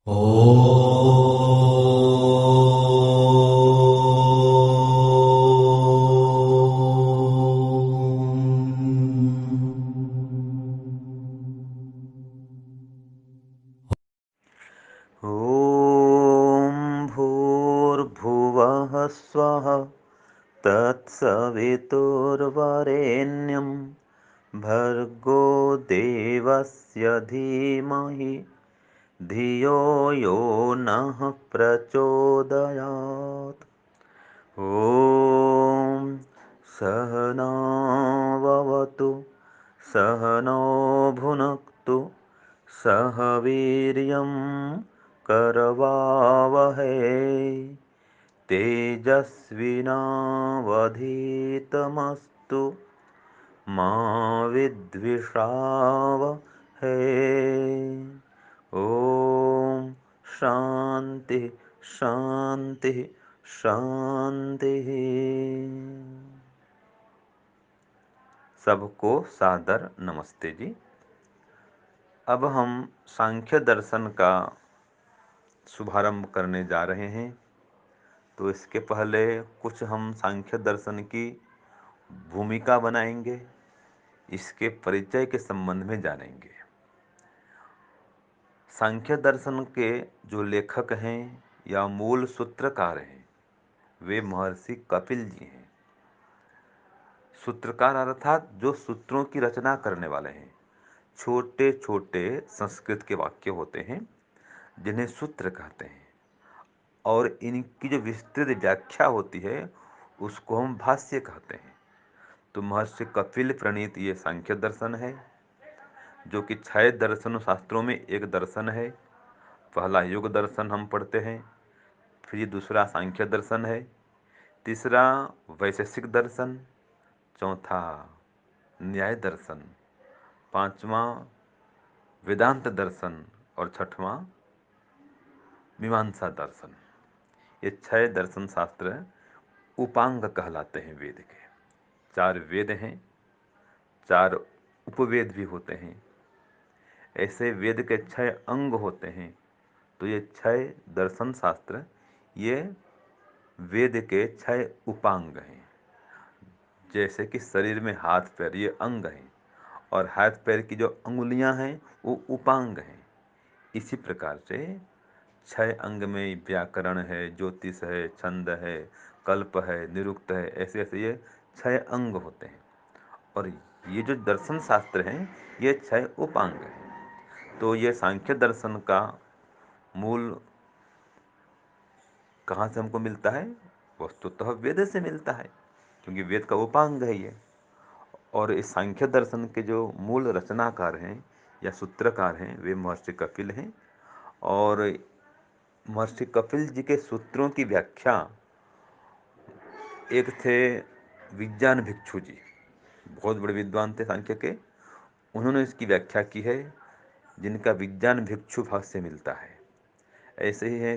ॐ भूर्भुवः स्वः तत्सवितुर्वरेण्यं भर्गो देवस्य धीमहि धियो यो नः प्रचोदयात्। ॐ सहनाववतु सहनो भुनक्तु सह वीर्यं करवावहै तेजस्विनावधीतमस्तु मा विद्विषावहै। ॐ शांति शांति शांति। सबको सादर नमस्ते जी। अब हम सांख्य दर्शन का शुभारंभ करने जा रहे हैं। तो इसके पहले कुछ हम सांख्य दर्शन की भूमिका बनाएंगे, इसके परिचय के संबंध में जानेंगे। सांख्य दर्शन के जो लेखक हैं या मूल सूत्रकार हैं वे महर्षि कपिल जी हैं। सूत्रकार अर्थात जो सूत्रों की रचना करने वाले हैं। छोटे छोटे संस्कृत के वाक्य होते हैं जिन्हें सूत्र कहते हैं, और इनकी जो विस्तृत व्याख्या होती है उसको हम भाष्य कहते हैं। तो महर्षि कपिल प्रणीत ये सांख्य दर्शन है, जो कि 6 दर्शन शास्त्रों में एक दर्शन है। पहला योग दर्शन हम पढ़ते हैं, फिर दूसरा सांख्य दर्शन है, तीसरा वैशेषिक दर्शन, चौथा न्याय दर्शन, पांचवा वेदांत दर्शन और छठवां मीमांसा दर्शन। ये 6 दर्शन शास्त्र उपांग कहलाते हैं वेद के। 4 वेद हैं, 4 उपवेद भी होते हैं। ऐसे वेद के 6 अंग होते हैं। तो ये 6 दर्शन शास्त्र ये वेद के 6 उपांग हैं। जैसे कि शरीर में हाथ पैर ये अंग हैं, और हाथ पैर की जो अंगुलियां हैं वो उपांग हैं। इसी प्रकार से 6 अंग में व्याकरण है, ज्योतिष है, छंद है, कल्प है, निरुक्त है, ऐसे ऐसे ये 6 अंग होते हैं। और ये जो दर्शन शास्त्र हैं ये 6 उपांग हैं। तो ये सांख्य दर्शन का मूल कहाँ से हमको मिलता है? वस्तुतः वेद से मिलता है, क्योंकि वेद का उपांग है ये। और इस सांख्य दर्शन के जो मूल रचनाकार हैं या सूत्रकार हैं वे महर्षि कपिल हैं। और महर्षि कपिल जी के सूत्रों की व्याख्या एक थे विज्ञान भिक्षु जी, बहुत बड़े विद्वान थे सांख्य के। उन्होंने इसकी व्याख्या की है, जिनका विज्ञान भिक्षु भाष्य मिलता है। ऐसे ही है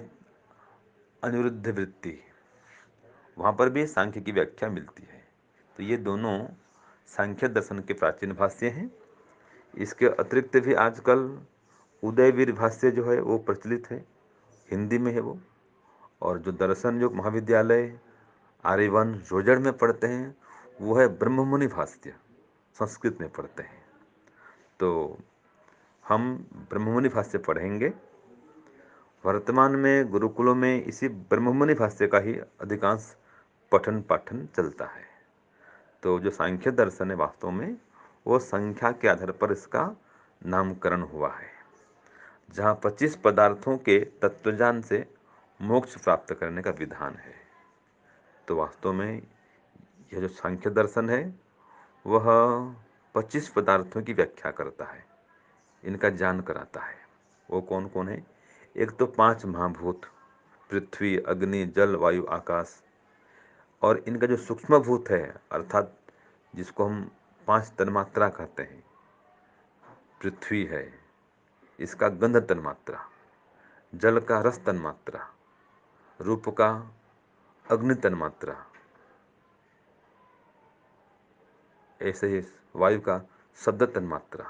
अनिरुद्ध वृत्ति, वहाँ पर भी सांख्य की व्याख्या मिलती है। तो ये दोनों सांख्य दर्शन के प्राचीन भाष्य हैं। इसके अतिरिक्त भी आजकल उदयवीर भाष्य जो है वो प्रचलित है, हिंदी में है वो। और जो दर्शन जो महाविद्यालय आर्यवन रोजड़ में पढ़ते हैं वो है ब्रह्ममुनि भाष्य, संस्कृत में पढ़ते हैं। तो हम ब्रह्ममुनि भाष्य पढ़ेंगे। वर्तमान में गुरुकुलों में इसी ब्रह्ममुनि भाष्य का ही अधिकांश पठन पाठन चलता है। तो जो सांख्य दर्शन है वास्तव में वो संख्या के आधार पर इसका नामकरण हुआ है, जहाँ 25 पदार्थों के तत्वज्ञान से मोक्ष प्राप्त करने का विधान है। तो वास्तव में यह जो सांख्य दर्शन है वह 25 पदार्थों की व्याख्या करता है, इनका ज्ञान कराता है। वो कौन कौन है? एक तो 5 महाभूत, पृथ्वी, अग्नि, जल, वायु, आकाश। और इनका जो सूक्ष्म भूत है, अर्थात जिसको हम 5 तन्मात्रा कहते हैं, पृथ्वी है, इसका गंध तन्मात्रा, जल का रस तन्मात्रा, रूप का अग्नि तन्मात्रा, ऐसे ही वायु का शब्द तन्मात्रा,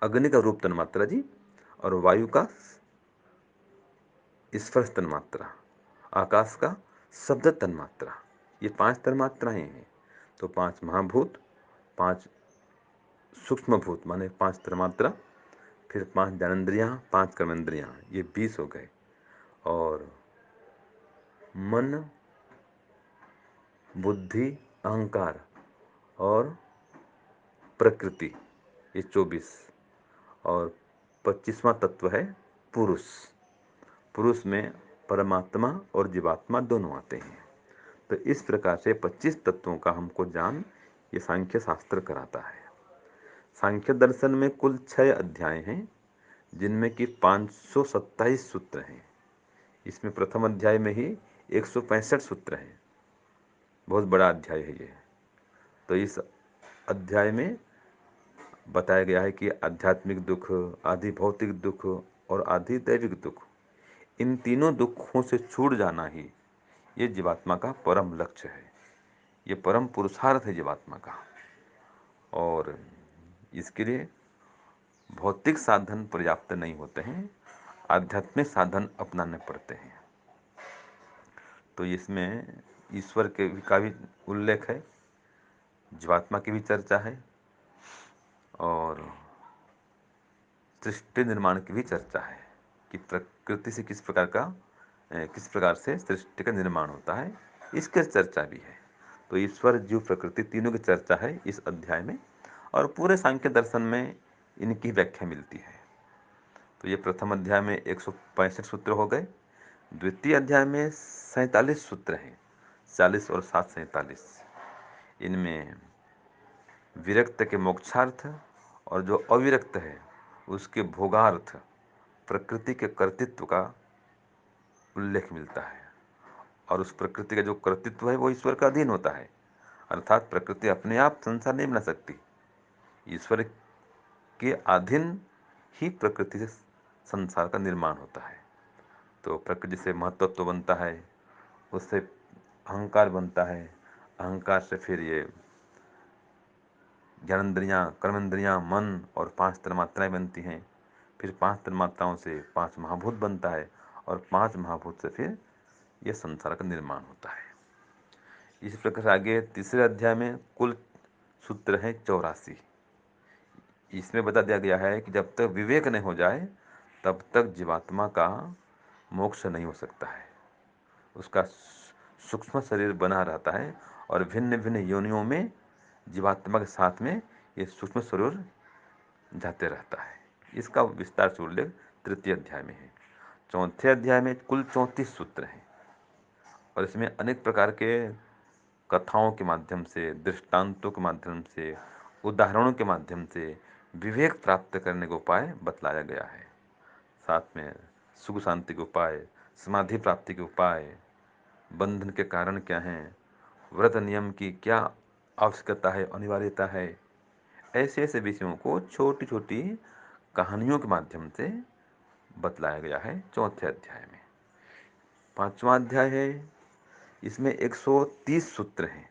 अग्नि का रूप तन्मात्रा जी, और वायु का स्पर्श तन्मात्रा, आकाश का शब्द तन्मात्रा, ये 5 तन्मात्राएं हैं। तो 5 महाभूत, 5 सूक्ष्म भूत माने 5 तन्मात्रा, फिर 5 ज्ञानेंद्रियां, 5 कर्मेंद्रियां, ये 20 हो गए। और मन, बुद्धि, अहंकार और प्रकृति, ये 24। और 25वां तत्व है पुरुष। पुरुष में परमात्मा और जीवात्मा दोनों आते हैं। तो इस प्रकार से 25 तत्वों का हमको ज्ञान ये सांख्य शास्त्र कराता है। सांख्य दर्शन में कुल 6 अध्याय हैं, जिनमें कि 527 सूत्र हैं। इसमें प्रथम अध्याय में ही 165 सूत्र हैं। बहुत बड़ा अध्याय है ये। तो इस अध्याय में बताया गया है कि आध्यात्मिक दुख, आदि भौतिक दुख और आदि दैविक दुख, इन तीनों दुखों से छूट जाना ही ये जीवात्मा का परम लक्ष्य है। ये परम पुरुषार्थ है जीवात्मा का। और इसके लिए भौतिक साधन पर्याप्त नहीं होते हैं, आध्यात्मिक साधन अपनाने पड़ते हैं। तो इसमें ईश्वर के का भी उल्लेख है, जीवात्मा की भी चर्चा है और सृष्टि निर्माण की भी चर्चा है कि प्रकृति से किस प्रकार से सृष्टि का निर्माण होता है, इसकी चर्चा भी है। तो ईश्वर, जीव, प्रकृति तीनों की चर्चा है इस अध्याय में, और पूरे सांख्य दर्शन में इनकी व्याख्या मिलती है। तो ये प्रथम अध्याय में 165 सूत्र हो गए। द्वितीय अध्याय में 47 सूत्र हैं, 40 और 7 47। इनमें विरक्त के मोक्षार्थ और जो अविरक्त है उसके भोगार्थ, प्रकृति के कर्तृत्व का उल्लेख मिलता है। और उस प्रकृति का जो कर्तृत्व है वो ईश्वर का अधीन होता है, अर्थात प्रकृति अपने आप संसार नहीं बना सकती, ईश्वर के अधीन ही प्रकृति से संसार का निर्माण होता है। तो प्रकृति से महत्त्व बनता है, उससे अहंकार बनता है, अहंकार से फिर ये ज्ञानेंद्रियाँ, कर्मेंद्रियाँ, मन और 5 तन्मात्राएँ बनती हैं। फिर 5 तन्मात्राओं से 5 महाभूत बनता है, और 5 महाभूत से फिर ये संसार का निर्माण होता है। इसी प्रकार से आगे तीसरे अध्याय में कुल सूत्र हैं 84। इसमें बता दिया गया है कि जब तक विवेक नहीं हो जाए तब तक जीवात्मा का मोक्ष नहीं हो सकता है। उसका सूक्ष्म शरीर बना रहता है और भिन्न भिन्न योनियों में जीवात्मा के साथ में ये सूक्ष्म शरीर जाते रहता है। इसका विस्तार से उल्लेख तृतीय अध्याय में है। चौथे अध्याय में कुल 34 सूत्र हैं और इसमें अनेक प्रकार के कथाओं के माध्यम से, दृष्टांतों के माध्यम से, उदाहरणों के माध्यम से विवेक प्राप्त करने का उपाय बतलाया गया है। साथ में सुख शांति के उपाय, समाधि प्राप्ति के उपाय, बंधन के कारण क्या हैं, व्रत नियम की क्या आवश्यकता है, अनिवार्यता है, ऐसे ऐसे विषयों को छोटी छोटी कहानियों के माध्यम से बतलाया गया है चौथे अध्याय में। पांचवा अध्याय है, इसमें 130 सूत्र हैं।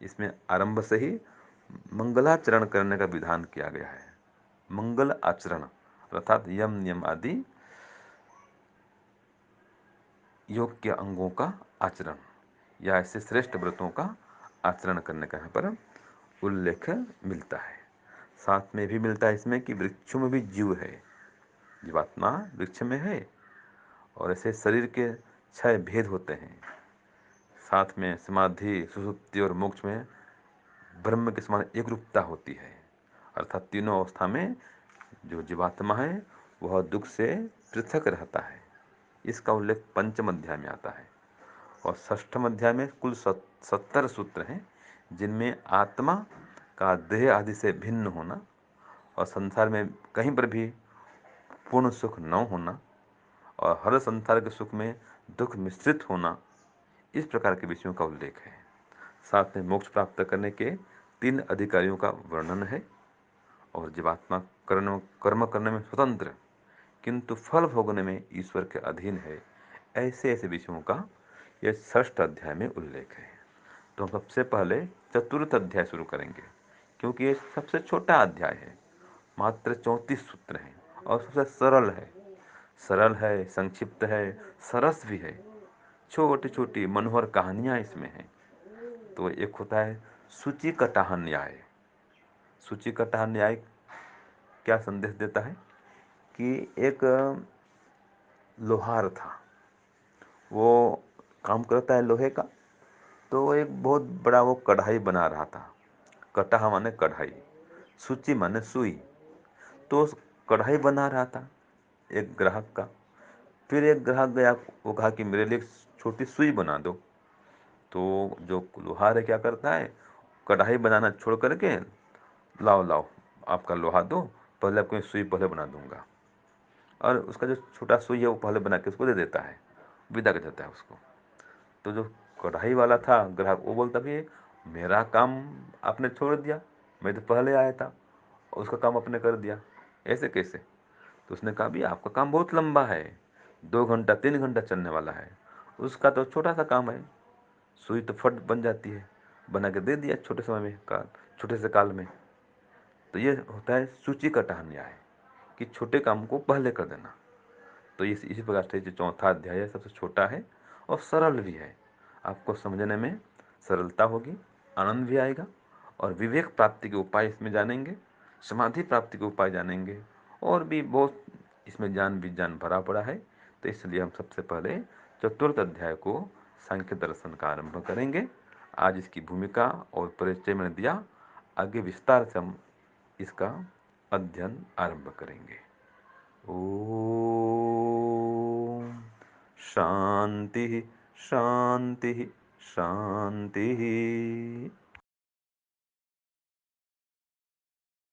इसमें आरंभ से ही मंगलाचरण करने का विधान किया गया है। मंगल आचरण अर्थात यम नियम आदि योग के अंगों का आचरण या ऐसे श्रेष्ठ व्रतों का आचरण करने का यहाँ पर उल्लेख मिलता है। साथ में भी मिलता है इसमें कि वृक्षों में भी जीव है, जीवात्मा वृक्ष में है, और ऐसे शरीर के 6 भेद होते हैं। साथ में समाधि, सुषुप्ति और मोक्ष में ब्रह्म के समान एक रूपता होती है, अर्थात तीनों अवस्था में जो जीवात्मा है वह दुख से पृथक रहता है। इसका उल्लेख पंचम अध्याय में आता है। और षष्ठम अध्याय में कुल 70 सूत्र हैं, जिनमें आत्मा का देह आदि से भिन्न होना और संसार में कहीं पर भी पूर्ण सुख न होना और हर संसार के सुख में दुख मिश्रित होना, इस प्रकार के विषयों का उल्लेख है। साथ में मोक्ष प्राप्त करने के 3 अधिकारियों का वर्णन है और जीवात्मा कर्म करने में स्वतंत्र किंतु फल भोगने में ईश्वर के अधीन है, ऐसे ऐसे विषयों का यह षष्ठ अध्याय में उल्लेख है। तो हम सबसे पहले चतुर्थ अध्याय शुरू करेंगे, क्योंकि ये सबसे छोटा अध्याय है, मात्र 34 सूत्र हैं और सबसे सरल है। सरल है, संक्षिप्त है, सरस भी है। छोटी छोटी मनोहर कहानियाँ इसमें हैं। तो एक होता है सूची कटाह न्याय। सूची कटाह न्याय क्या संदेश देता है कि एक लोहार था, वो काम करता है लोहे का। तो वो एक बहुत बड़ा वो कढ़ाई बना रहा था। कटाह माने कढ़ाई, सूची माने सुई। तो उस कढ़ाई बना रहा था एक ग्राहक का। फिर एक ग्राहक गया, वो कहा कि मेरे लिए छोटी सुई बना दो। तो जो लोहार है क्या करता है, कढ़ाई बनाना छोड़ करके, लाओ लाओ आपका लोहा दो, पहले आपको सुई पहले बना दूंगा। और उसका जो छोटा सुई है वो पहले बना के उसको दे देता है, विदा कर देता है उसको। तो जो कढ़ाई वाला था ग्राहक, वो बोलता भी मेरा काम आपने छोड़ दिया, मैं तो पहले आया था, उसका काम आपने कर दिया, ऐसे कैसे। तो उसने कहा भी आपका काम बहुत लंबा है, 2 घंटा 3 घंटा चलने वाला है, उसका तो छोटा सा काम है, सुई तो फट बन जाती है, बना के दे दिया छोटे समय में, काल छोटे से काल में। तो ये होता है सूची का न्याय, कि छोटे काम को पहले कर देना। तो इसी प्रकार से जो चौथा अध्याय है सबसे छोटा है और सरल भी है। आपको समझने में सरलता होगी, आनंद भी आएगा, और विवेक प्राप्ति के उपाय इसमें जानेंगे, समाधि प्राप्ति के उपाय जानेंगे, और भी बहुत इसमें ज्ञान विज्ञान भरा पड़ा है। तो इसलिए हम सबसे पहले चतुर्थ अध्याय को सांख्य दर्शन का आरंभ करेंगे। आज इसकी भूमिका और परिचय मैंने दिया, आगे विस्तार से हम इसका अध्ययन आरंभ करेंगे। ओम शांति शांति शांति।